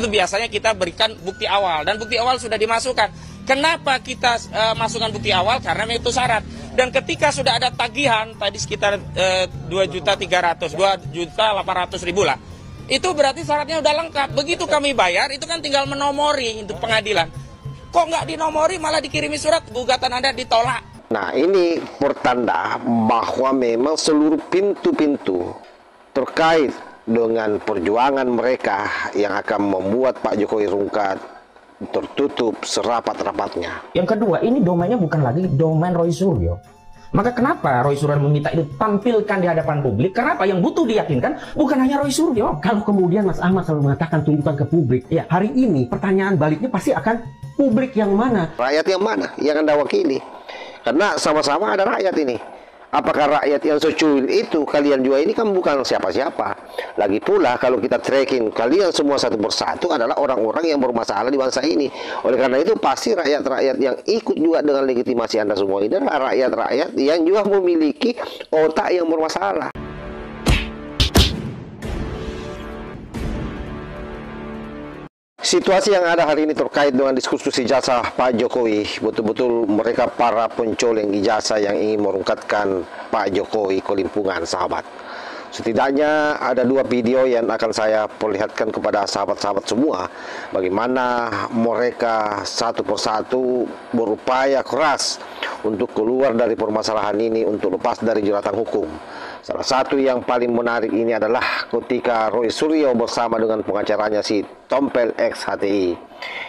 Itu biasanya kita berikan bukti awal, dan bukti awal sudah dimasukkan. Kenapa kita masukkan bukti awal? Karena itu syarat. Dan ketika sudah ada tagihan, tadi sekitar 2.300.000, 2.800.000 lah. Itu berarti syaratnya udah lengkap. Begitu kami bayar, itu kan tinggal menomori untuk pengadilan. Kok nggak dinomori, malah dikirimi surat, gugatan Anda ditolak. Nah, ini pertanda bahwa memang seluruh pintu-pintu terkait dengan perjuangan mereka yang akan membuat Pak Jokowi rungkat tertutup serapat-rapatnya. Yang kedua, ini domainnya bukan lagi domain Roy Suryo. Maka kenapa Roy Suryo meminta itu tampilkan di hadapan publik? Kenapa yang butuh diyakinkan bukan hanya Roy Suryo. Kalau kemudian Mas Ahmad selalu mengatakan tunjukkan ke publik, ya hari ini pertanyaan baliknya pasti akan publik yang mana? Rakyat yang mana yang Anda wakili? Karena sama-sama ada rakyat ini. Apakah rakyat yang secuil itu kalian juga ini kan bukan siapa-siapa. Lagi pula kalau kita tracking, kalian semua satu persatu adalah orang-orang yang bermasalah di bangsa ini. Oleh karena itu pasti rakyat-rakyat yang ikut juga dengan legitimasi Anda semua ini adalah rakyat-rakyat yang juga memiliki otak yang bermasalah. Situasi yang ada hari ini terkait dengan diskusi ijazah Pak Jokowi, betul-betul mereka para pencoleng ijazah yang ingin merungkatkan Pak Jokowi kelimpungan, sahabat. Setidaknya ada dua video yang akan saya perlihatkan kepada sahabat-sahabat semua, bagaimana mereka satu persatu berupaya keras untuk keluar dari permasalahan ini, untuk lepas dari jeratan hukum. Salah satu yang paling menarik ini adalah ketika Roy Suryo bersama dengan pengacaranya si Tompel X HTI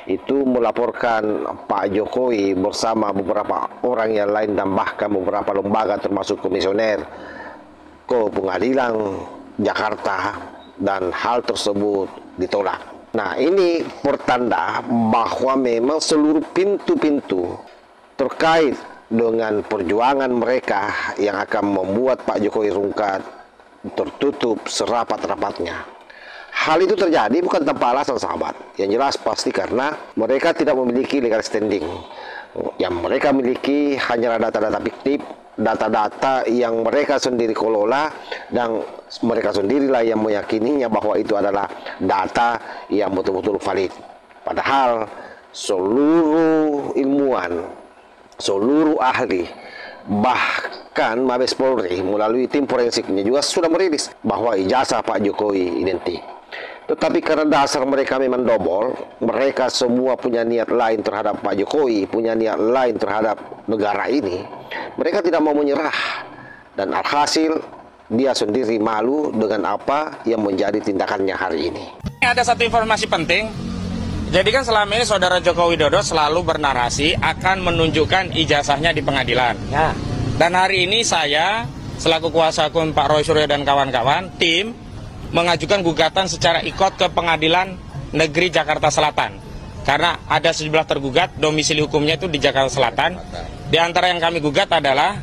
itu melaporkan Pak Jokowi bersama beberapa orang yang lain dan bahkan beberapa lembaga termasuk komisioner ke pengadilan Jakarta, dan hal tersebut ditolak. Nah, ini pertanda bahwa memang seluruh pintu-pintu terkait dengan perjuangan mereka yang akan membuat Pak Jokowi rungkat tertutup serapat-rapatnya. Hal itu terjadi bukan tanpa alasan, sahabat. Yang jelas pasti karena mereka tidak memiliki legal standing. Yang mereka miliki hanyalah data-data fiktif, data-data yang mereka sendiri kelola, dan mereka sendirilah yang meyakininya bahwa itu adalah data yang betul-betul valid. Padahal seluruh ilmuwan, seluruh ahli, bahkan Mabes Polri melalui tim forensiknya juga sudah merilis bahwa ijazah Pak Jokowi identik. Tetapi karena dasar mereka memang dobol, mereka semua punya niat lain terhadap Pak Jokowi, punya niat lain terhadap negara ini, mereka tidak mau menyerah. Dan alhasil dia sendiri malu dengan apa yang menjadi tindakannya hari ini. Ada satu informasi penting. Jadi kan selama ini Saudara Joko Widodo selalu bernarasi akan menunjukkan ijazahnya di pengadilan. Ya. Dan hari ini saya selaku kuasa hukum Pak Roy Suryo dan kawan-kawan, tim mengajukan gugatan secara ikut ke Pengadilan Negeri Jakarta Selatan. Karena ada sejumlah tergugat, domisili hukumnya itu di Jakarta Selatan. Di antara yang kami gugat adalah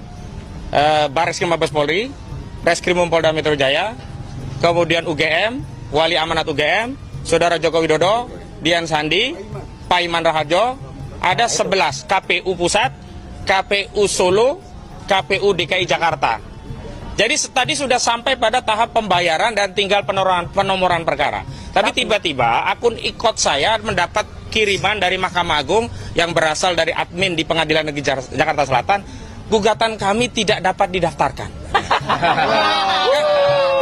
Bareskrim Mabes Polri, Reskrimum Polda Metro Jaya, kemudian UGM, Wali Amanat UGM, Saudara Joko Widodo, Dian Sandi, Pak Iman Raharjo, ada 11 KPU Pusat, KPU Solo, KPU DKI Jakarta. Jadi tadi sudah sampai pada tahap pembayaran dan tinggal penomoran perkara. Tapi tiba-tiba akun ikut saya mendapat kiriman dari Mahkamah Agung yang berasal dari admin di Pengadilan Negeri Jakarta Selatan, gugatan kami tidak dapat didaftarkan.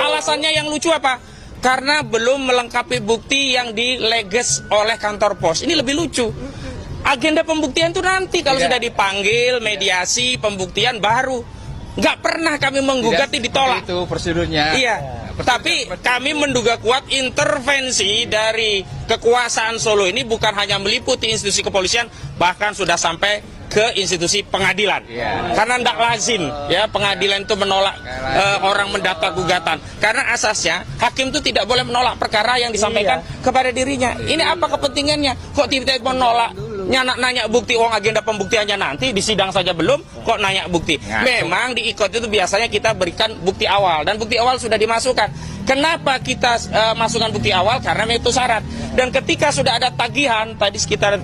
Alasannya yang lucu apa? Karena belum melengkapi bukti yang dileges oleh kantor pos. Ini lebih lucu. Agenda pembuktian itu nanti kalau sudah dipanggil, mediasi, pembuktian baru. Nggak pernah kami menggugati ditolak. Itu prosedurnya. Iya. Tapi kami menduga kuat intervensi dari kekuasaan Solo ini bukan hanya meliputi institusi kepolisian, bahkan sudah sampai ke institusi pengadilan. Karena tidak lazim ya pengadilan itu menolak orang mendaftar gugatan. Karena asasnya hakim itu tidak boleh menolak perkara yang disampaikan kepada dirinya. Ini apa kepentingannya? Kok tiba-tiba menolak? Nanya bukti, uang agenda pembuktiannya nanti di sidang saja belum kok nanya bukti. Memang di ikut itu biasanya kita berikan bukti awal, dan bukti awal sudah dimasukkan. Kenapa kita masukkan bukti awal? Karena itu syarat. Dan ketika sudah ada tagihan tadi sekitar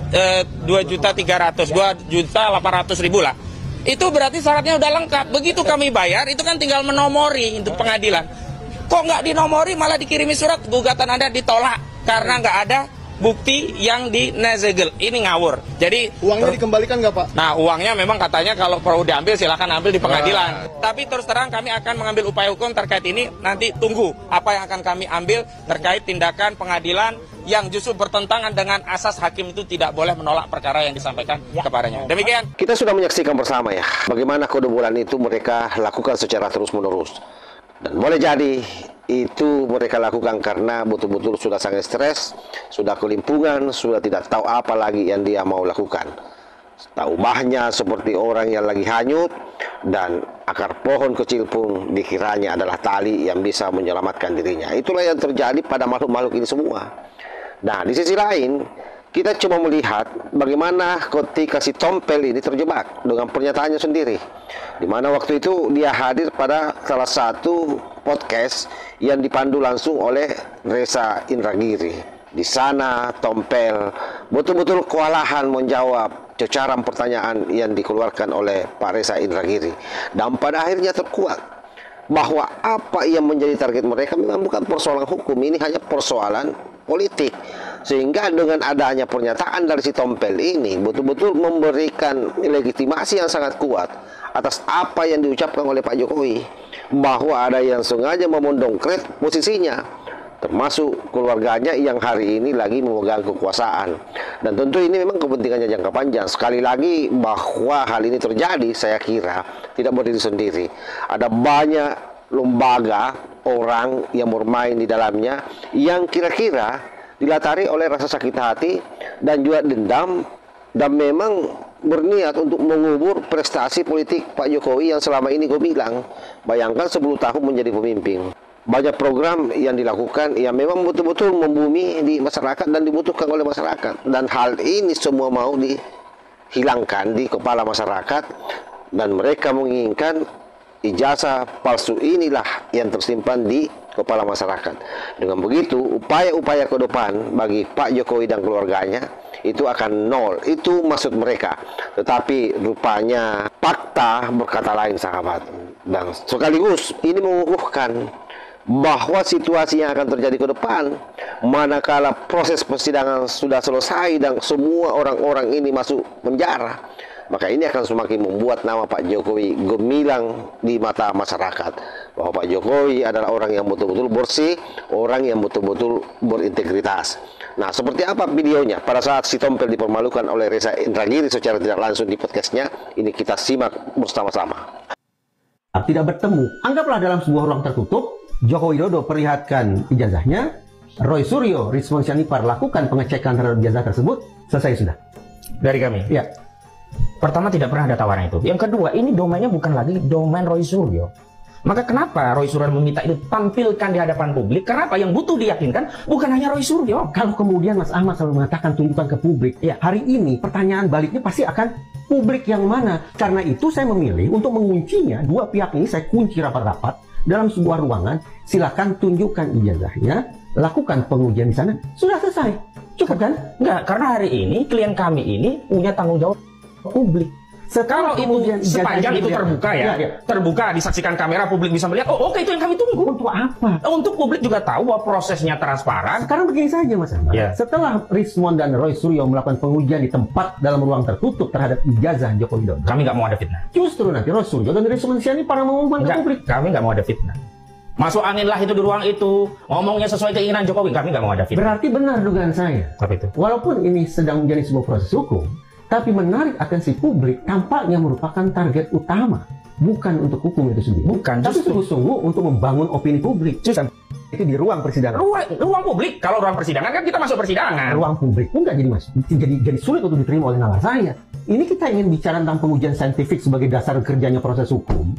2.300.000, 2.800.000 lah. Itu berarti syaratnya udah lengkap. Begitu kami bayar, itu kan tinggal menomori untuk pengadilan. Kok nggak dinomori, malah dikirimi surat gugatan Anda ditolak karena nggak ada bukti yang di Nezegel. Ini ngawur. Jadi Uangnya dikembalikan nggak, Pak? nah, uangnya memang katanya kalau perlu diambil silahkan ambil di pengadilan. Tapi terus terang kami akan mengambil upaya hukum terkait ini. Nanti tunggu apa yang akan kami ambil terkait tindakan pengadilan yang justru bertentangan dengan asas hakim itu tidak boleh menolak perkara yang disampaikan kepadanya. Demikian. Kita sudah menyaksikan bersama ya, bagaimana kebodohan itu mereka lakukan secara terus-menerus. Dan boleh jadi itu mereka lakukan karena betul-betul sudah sangat stres, sudah kelimpungan, sudah tidak tahu apa lagi yang dia mau lakukan. Tahu bahnya seperti orang yang lagi hanyut, dan akar pohon kecil pun dikiranya adalah tali yang bisa menyelamatkan dirinya. Itulah yang terjadi pada makhluk-makhluk ini semua. Nah, di sisi lain, kita cuma melihat bagaimana ketika si Tompel ini terjebak dengan pernyataannya sendiri. Di mana waktu itu dia hadir pada salah satu podcast yang dipandu langsung oleh Reza Indragiri. Di sana Tompel betul-betul kewalahan menjawab cecaran pertanyaan yang dikeluarkan oleh Pak Reza Indragiri. Dan pada akhirnya terkuat bahwa apa yang menjadi target mereka memang bukan persoalan hukum, ini hanya persoalan politik. Sehingga dengan adanya pernyataan dari si Tompel ini betul-betul memberikan legitimasi yang sangat kuat atas apa yang diucapkan oleh Pak Jokowi, bahwa ada yang sengaja memondongkret posisinya, termasuk keluarganya yang hari ini lagi memegang kekuasaan. Dan tentu ini memang kepentingannya jangka panjang. Sekali lagi bahwa hal ini terjadi, saya kira tidak berdiri sendiri. Ada banyak lembaga, orang yang bermain di dalamnya yang kira-kira dilatari oleh rasa sakit hati dan juga dendam, dan memang berniat untuk mengubur prestasi politik Pak Jokowi yang selama ini gue bilang, bayangkan 10 tahun menjadi pemimpin. Banyak program yang dilakukan yang memang betul-betul membumi di masyarakat dan dibutuhkan oleh masyarakat. Dan hal ini semua mau dihilangkan di kepala masyarakat, dan mereka menginginkan ijazah palsu inilah yang tersimpan di kepala masyarakat. Dengan begitu, upaya-upaya ke depan bagi Pak Jokowi dan keluarganya itu akan nol. Itu maksud mereka. Tetapi rupanya fakta berkata lain, sahabat. Dan sekaligus ini mengukuhkan bahwa situasi yang akan terjadi ke depan, manakala proses persidangan sudah selesai dan semua orang-orang ini masuk penjara, maka ini akan semakin membuat nama Pak Jokowi gemilang di mata masyarakat, bahwa Pak Jokowi adalah orang yang betul-betul bersih, orang yang betul-betul berintegritas. Nah, seperti apa videonya pada saat si Tompel dipermalukan oleh Reza Indragiri secara tidak langsung di podcastnya, ini kita simak bersama-sama. Tidak bertemu, anggaplah dalam sebuah ruang tertutup, Joko Widodo perlihatkan ijazahnya, Roy Suryo, Rizwan Syahipar lakukan pengecekan terhadap ijazah tersebut, selesai sudah. Dari kami. Ya. Pertama, tidak pernah ada tawaran itu. Yang kedua, ini domainnya bukan lagi domain Roy Suryo. Maka kenapa Roy Suryo meminta itu tampilkan di hadapan publik? Kenapa yang butuh diyakinkan bukan hanya Roy Suryo? Kalau kemudian Mas Ahmad selalu mengatakan tunjukkan ke publik, ya hari ini pertanyaan baliknya pasti akan publik yang mana. Karena itu saya memilih untuk menguncinya, dua pihak ini saya kunci rapat-rapat dalam sebuah ruangan, silakan tunjukkan ijazahnya, lakukan pengujian di sana, sudah selesai. Cukup kan? Enggak, karena hari ini klien kami ini punya tanggung jawab publik. Kalau itu sepanjang itu terbuka terbuka, disaksikan kamera, publik bisa melihat, oh oke, itu yang kami tunggu. Untuk apa? Untuk publik juga tahu bahwa prosesnya transparan. Sekarang begini saja Mas Ahmad. Ya. Setelah Rizwan dan Roy Suryo melakukan pengujian di tempat dalam ruang tertutup terhadap ijazah Joko Widodo, Kami nggak mau ada fitnah. justru nanti Roy Suryo dan Rizwan Syahipar mengumumkan ke publik. Kami nggak mau ada fitnah. Masuk angin lah itu di ruang itu, ngomongnya sesuai keinginan Jokowi. Kami nggak mau ada fitnah. Berarti benar dugaan saya. Apa itu? Walaupun ini sedang menjadi sebuah proses hukum, tapi menarik atensi publik tampaknya merupakan target utama, bukan untuk hukum itu sendiri. Bukan, tapi justru. sungguh-sungguh untuk membangun opini publik. Justru. Itu di ruang persidangan. Ruang publik. Kalau ruang persidangan kan kita masuk persidangan. Ruang publik pun nggak jadi sulit untuk diterima oleh nalar saya. Ini kita ingin bicara tentang pengujian saintifik sebagai dasar kerjanya proses hukum,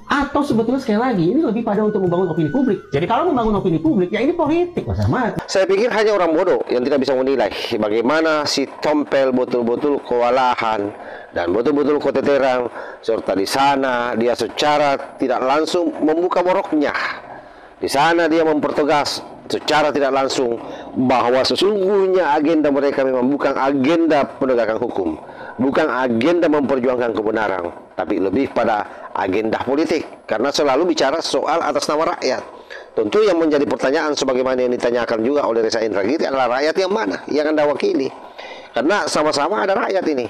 atau sebetulnya sekali lagi ini lebih pada untuk membangun opini publik. Jadi kalau membangun opini publik, ya ini politik, Mas Ahmad. Saya pikir hanya orang bodoh yang tidak bisa menilai bagaimana si Tompel betul-betul kewalahan dan betul-betul keteteran, serta di sana dia secara tidak langsung membuka boroknya. Di sana dia mempertegas secara tidak langsung bahwa sesungguhnya agenda mereka memang bukan agenda penegakan hukum, bukan agenda memperjuangkan kebenaran, tapi lebih pada agenda politik, karena selalu bicara soal atas nama rakyat. Tentu yang menjadi pertanyaan sebagaimana yang ditanyakan juga oleh Reza Indragiri adalah rakyat yang mana yang Anda wakili. Karena sama-sama ada rakyat ini.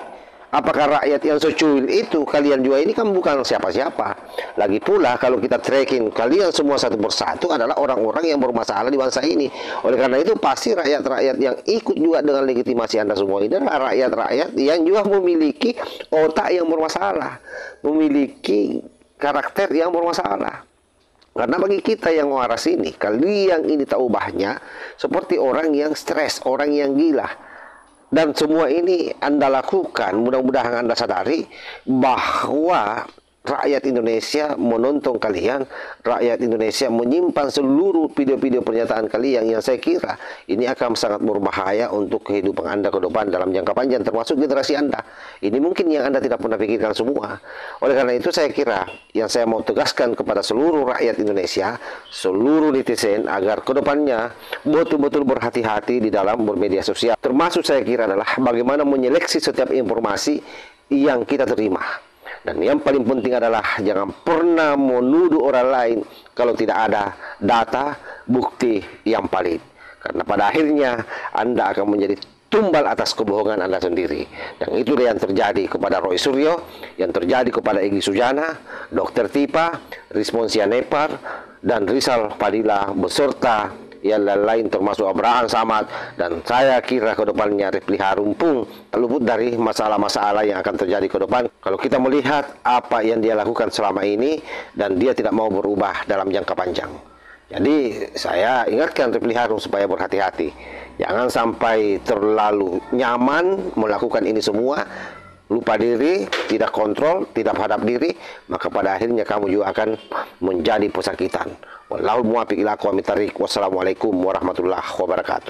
Apakah rakyat yang secuil itu kalian juga ini kan bukan siapa-siapa. Lagi pula kalau kita tracking kalian semua satu persatu adalah orang-orang yang bermasalah di bangsa ini. Oleh karena itu pasti rakyat-rakyat yang ikut juga dengan legitimasi Anda semua ini adalah rakyat-rakyat yang juga memiliki otak yang bermasalah, memiliki karakter yang bermasalah. Karena bagi kita yang waras ini, kalian ini tak ubahnya seperti orang yang stres, orang yang gila. Dan semua ini Anda lakukan, mudah-mudahan Anda sadari bahwa rakyat Indonesia menonton kalian, rakyat Indonesia menyimpan seluruh video-video pernyataan kalian yang saya kira ini akan sangat berbahaya untuk kehidupan Anda ke depan dalam jangka panjang, termasuk generasi Anda. Ini mungkin yang Anda tidak pernah pikirkan semua. Oleh karena itu saya kira yang saya mau tegaskan kepada seluruh rakyat Indonesia, seluruh netizen, agar ke depannya betul-betul berhati-hati di dalam bermedia sosial. Termasuk saya kira adalah bagaimana menyeleksi setiap informasi yang kita terima. Dan yang paling penting adalah jangan pernah menuduh orang lain kalau tidak ada data, bukti yang valid. Karena pada akhirnya Anda akan menjadi tumbal atas kebohongan Anda sendiri. Dan itu yang terjadi kepada Roy Suryo, yang terjadi kepada Egy Sujana, Dr. Tipa, Rismonsia Nepar, dan Rizal Padilla beserta yang lain termasuk Abraham Samad. Dan saya kira ke depannya Refli Harun pun luput dari masalah-masalah yang akan terjadi ke depan kalau kita melihat apa yang dia lakukan selama ini dan dia tidak mau berubah dalam jangka panjang. Jadi saya ingatkan Refli Harun supaya berhati-hati, jangan sampai terlalu nyaman melakukan ini semua, lupa diri, tidak kontrol, tidak hadap diri, maka pada akhirnya kamu juga akan menjadi pesakitan. Wallahul muwaffiq ila aqwamit thariq. Wassalamualaikum warahmatullahi wabarakatuh.